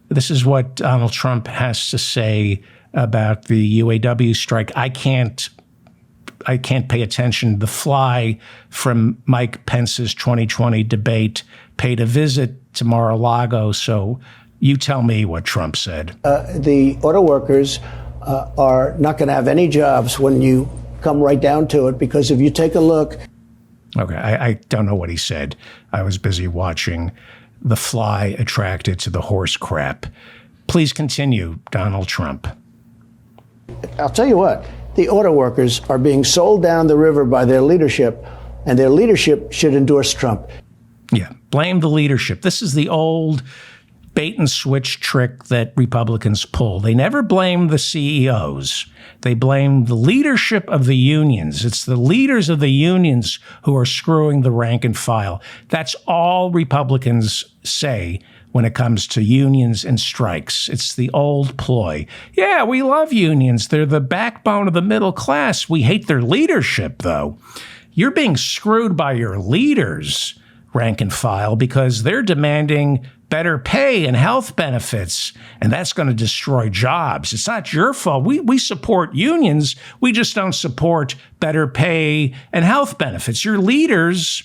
This is what Donald Trump has to say about the UAW strike. I can't pay attention. The fly from Mike Pence's 2020 debate paid a visit to Mar-a-Lago. So you tell me what Trump said. The auto workers are not going to have any jobs when you come right down to it, because if you take a look. Okay, I don't know what he said. I was busy watching the fly attracted to the horse crap. Please continue, Donald Trump. I'll tell you what, the auto workers are being sold down the river by their leadership, and their leadership should endorse Trump. Yeah, blame the leadership. This is the old bait and switch trick that Republicans pull. They never blame the CEOs. They blame the leadership of the unions. It's the leaders of the unions who are screwing the rank and file. That's all Republicans say when it comes to unions and strikes. It's the old ploy. Yeah, we love unions. They're the backbone of the middle class. We hate their leadership, though. You're being screwed by your leaders, rank and file, because they're demanding better pay and health benefits, and that's going to destroy jobs. It's not your fault. We support unions. We just don't support better pay and health benefits. Your leaders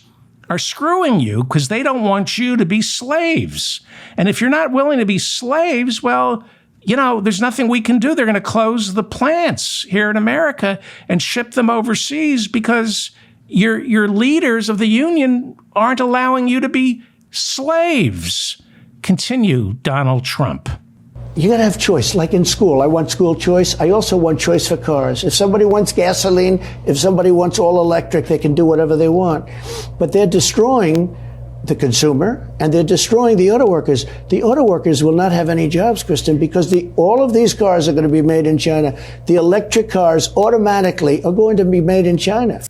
are screwing you because they don't want you to be slaves. And if you're not willing to be slaves, well, you know, there's nothing we can do. They're going to close the plants here in America and ship them overseas because your leaders of the union aren't allowing you to be slaves. Continue, Donald Trump. You got to have choice. Like in school, I want school choice. I also want choice for cars. If somebody wants gasoline, if somebody wants all electric, they can do whatever they want. But they're destroying the consumer, and they're destroying the auto workers. The auto workers will not have any jobs, Kristen, because all of these cars are going to be made in China. The electric cars automatically are going to be made in China.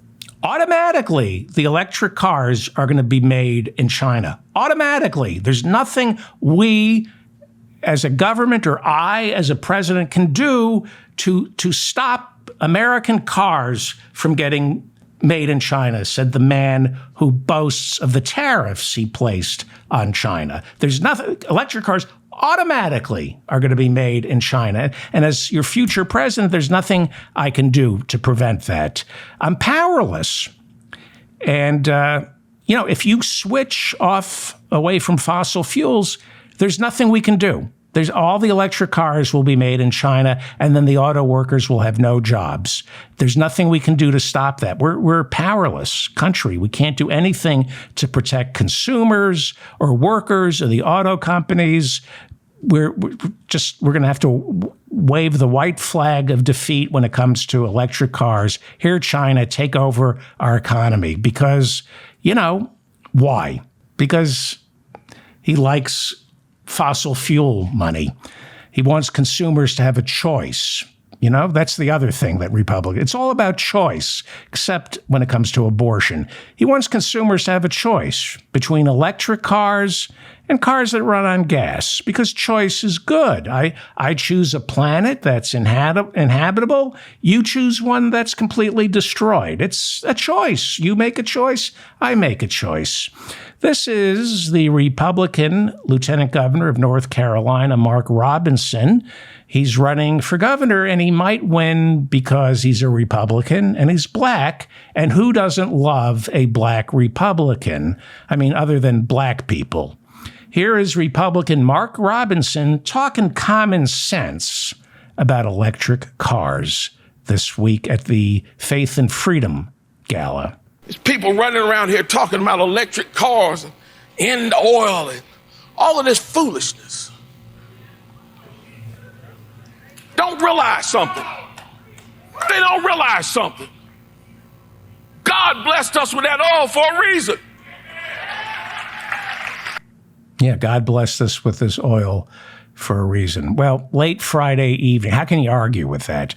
Automatically, the electric cars are going to be made in China. Automatically. There's nothing we as a government or I as a president can do to stop American cars from getting made in China, said the man who boasts of the tariffs he placed on China. There's nothing. Electric cars automatically are going to be made in China. And as your future president, there's nothing I can do to prevent that. I'm powerless. And, if you switch away from fossil fuels, there's nothing we can do. All the electric cars will be made in China, and then the auto workers will have no jobs. There's nothing we can do to stop that. We're a powerless country. We can't do anything to protect consumers or workers or the auto companies. We're going to have to wave the white flag of defeat when it comes to electric cars. Here, China, take over our economy because, why? Because he likes fossil fuel money. He wants consumers to have a choice. That's the other thing that it's all about choice, except when it comes to abortion. He wants consumers to have a choice between electric cars and cars that run on gas, because choice is good. I choose a planet that's inhabitable. You choose one that's completely destroyed. It's a choice. You make a choice. I make a choice. This is the Republican Lieutenant Governor of North Carolina, Mark Robinson. He's running for governor, and he might win because he's a Republican and he's black. And who doesn't love a black Republican? I mean, other than black people. Here is Republican Mark Robinson talking common sense about electric cars this week at the Faith and Freedom Gala. There's people running around here talking about electric cars and end oil and all of this foolishness. Don't realize something. They don't realize something. God blessed us with that oil for a reason. Yeah, God blessed us with this oil for a reason. Well, late Friday evening, how can you argue with that?